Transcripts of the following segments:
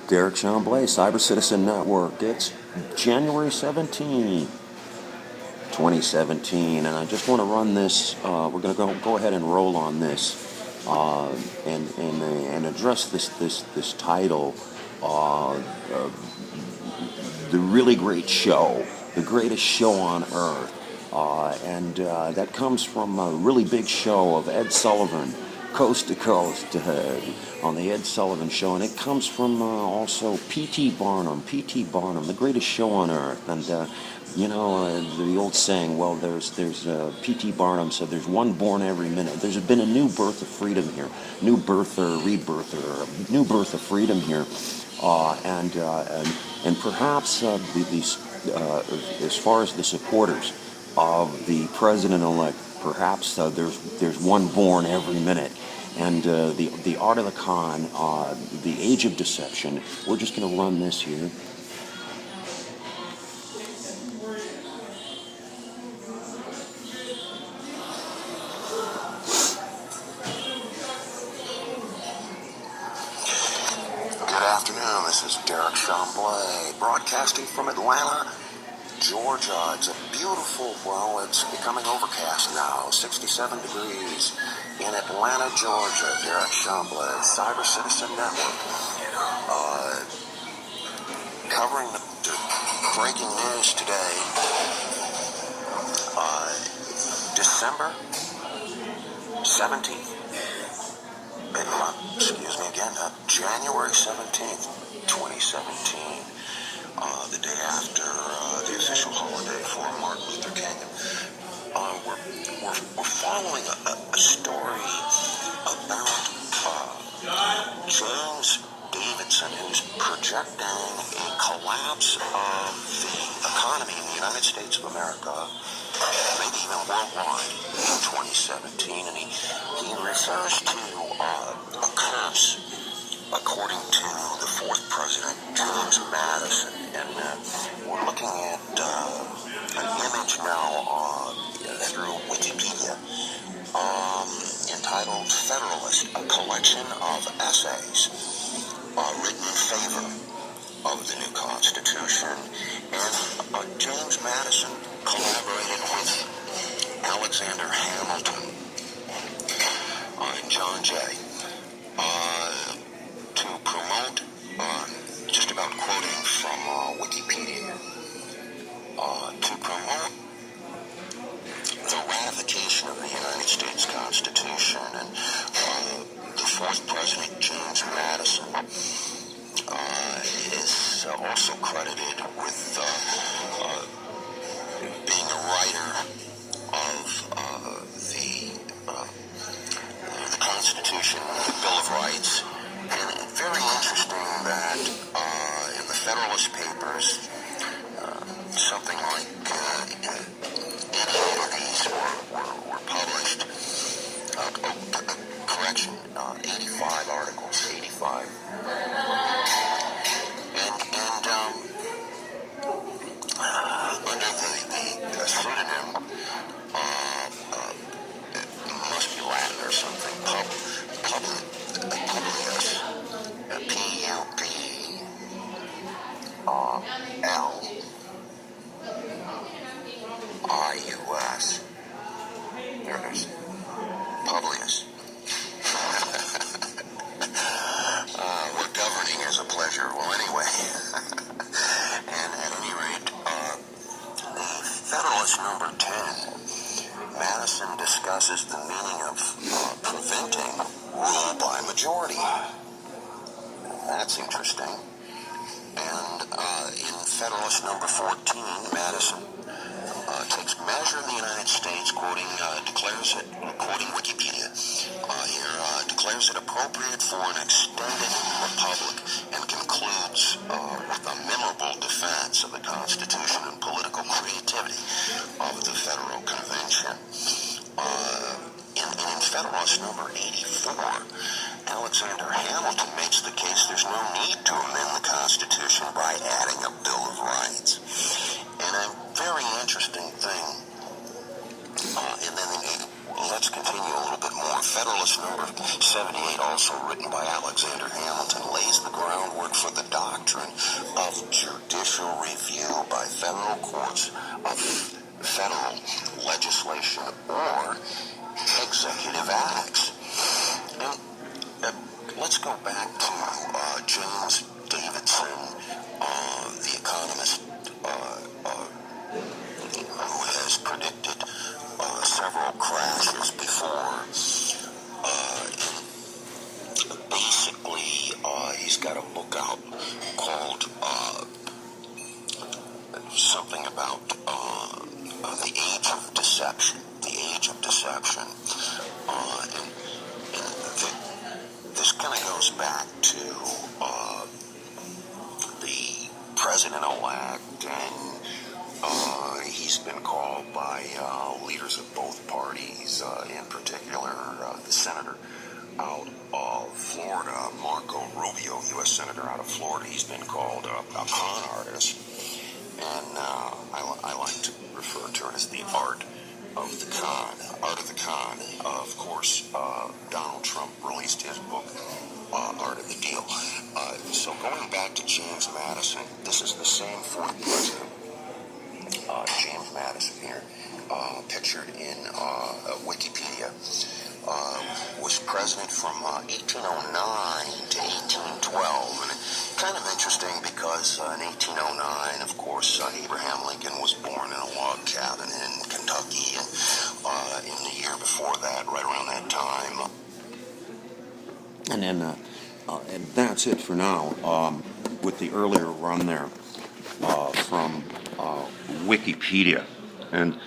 Derek Chamblee, CyberCitizen Network. It's January 17, 2017, and I just want to run this. We're going to go ahead and roll on this and address this title, the really great show, the greatest show on earth, and that comes from a really big show of Ed Sullivan, coast to coast, on the Ed Sullivan Show, and it comes from also P.T. Barnum, the greatest show on earth. And the old saying, well, there's P.T. Barnum said there's one born every minute. There's been a new birth of freedom here, new birth or rebirth or new birth of freedom here, and perhaps as far as the supporters of the president-elect, perhaps there's one born every minute. And the art of the con, the age of deception. We're just going to run this here. Good afternoon. This is Derek Chamblee, broadcasting from Atlanta, Georgia. It's a beautiful, well, it's becoming overcast now, 67 degrees in Atlanta, Georgia. Derek Chamblee, CyberCitizen Network, covering the breaking news today, December 17th, January 17th, 2017. The day after the official holiday for Martin Luther King. We're following a story about James Davidson, who's projecting a collapse of the economy in the United States of America, maybe even worldwide, in 2017. And he refers to a curse, according to the fourth president, James Madison. And we're looking at an image now through Wikipedia entitled Federalist, a collection of essays written in favor of the new Constitution. And James Madison collaborated with Alexander Hamilton and John Jay to promote, just about quoting from Wikipedia, to promote the ratification of the United States Constitution. And the fourth president, James Madison, is also credited with being a writer of the Constitution, the Bill of Rights. And very interesting that in the Federalist Papers, something like 88 of these were published. 85 articles, 85. And under the pseudonym, it must be Latin or something, Publius, P-U-B-L-I-U-S. There it is. Publius. We're governing as a pleasure. Well, anyway. And at any rate, Federalist number 10, Madison discusses the meaning of preventing rule by majority. That's interesting. And in Federalist number 14, Madison takes measure in the United States, declares it, quoting Wikipedia here, declares it appropriate for an extended republic, and concludes with a memorable defense of the Constitution and political creativity of the Federal Convention. In Federalist number 84, Alexander Hamilton makes the case there's no need to amend the Constitution by adding a Bill of Rights. And a very interesting thing, and then let's continue a little bit more. Federalist number 78, also written by Alexander Hamilton, lays the groundwork for the doctrine of judicial review by federal courts of federal legislation or executive acts. And let's go back to James Davidson, the economist, who has predicted several crashes before. Basically, he's got a book out called something about the age of deception. The age of deception. And this kind of goes back to the president-elect, and he's been called by leaders of both parties, in particular the senator out of Florida, Marco Rubio, U.S. Senator out of Florida. He's been called a con artist, and I like to refer to it as the art of the con. Art of the con. Of course, Donald Trump released his book, Art of the Deal. So going back to James Madison, this is the same fourth president, James Madison here, pictured in Wikipedia. Was president from 1809 to 1812, and kind of interesting because in 1809, of course, Abraham Lincoln was born in a log cabin in Kentucky, and in the year before that, right around that time. And then, and that's it for now, with the earlier run there from Wikipedia. And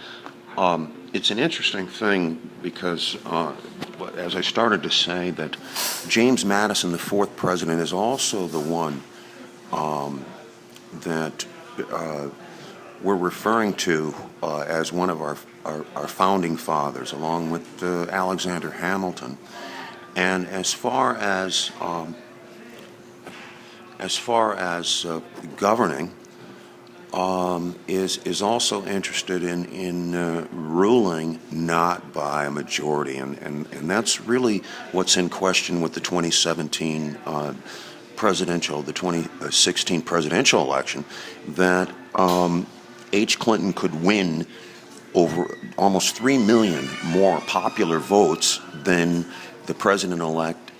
it's an interesting thing because, as I started to say, that James Madison, the fourth president, is also the one that we're referring to as one of our founding fathers, along with Alexander Hamilton. And as far as governing, is also interested in ruling not by a majority, and that's really what's in question with the 2016 presidential election, that H. Clinton could win over almost 3 million more popular votes than the president-elect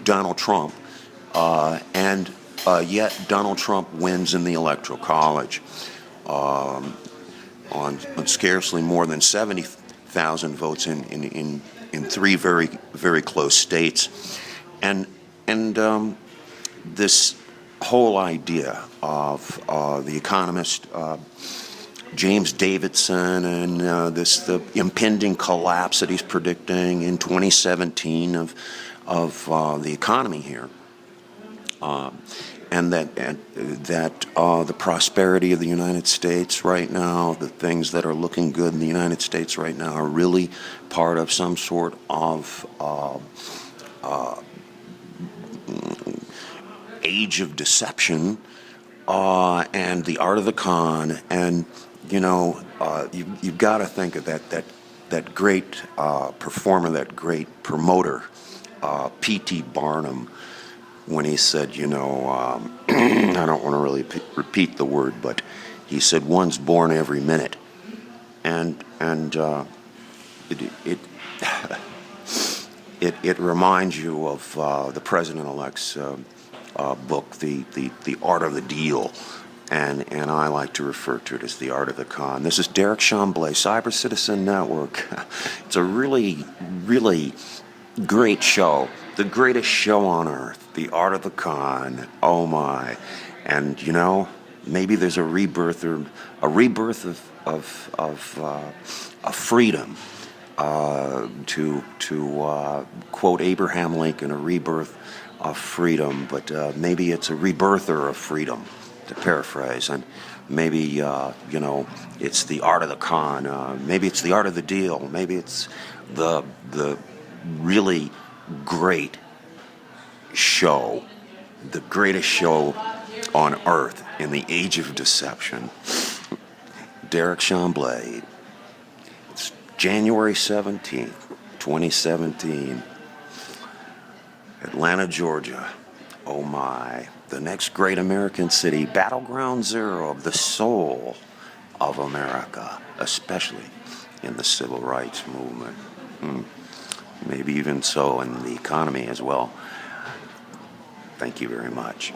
Donald Trump, and yet Donald Trump wins in the Electoral College on scarcely more than 70,000 votes in three very, very close states. And this whole idea of the economist James Davidson and the impending collapse that he's predicting in 2017 of the economy here. And that the prosperity of the United States right now, the things that are looking good in the United States right now, are really part of some sort of age of deception and the art of the con. And you've got to think of that great performer, that great promoter, P.T. Barnum, when he said, I don't want to really repeat the word, but he said, one's born every minute. And it reminds you of the President-elect's book, The Art of the Deal. And I like to refer to it as the art of the con. This is DEREKH Chamblee, CyberCitizen Network. It's a really, really great show. The greatest show on earth. The art of the con. Oh my. And maybe there's a rebirth of freedom. To quote Abraham Lincoln, a rebirth of freedom, but maybe it's a rebirther of freedom, to paraphrase. And maybe it's the art of the con. Maybe it's the art of the deal. Maybe it's the really great show, the greatest show on earth in the age of deception. DEREKH Chamblee. It's January 17th, 2017. Atlanta, Georgia. Oh my. The next great American city, battleground zero of the soul of America, especially in the civil rights movement. Maybe even so in the economy as well. Thank you very much.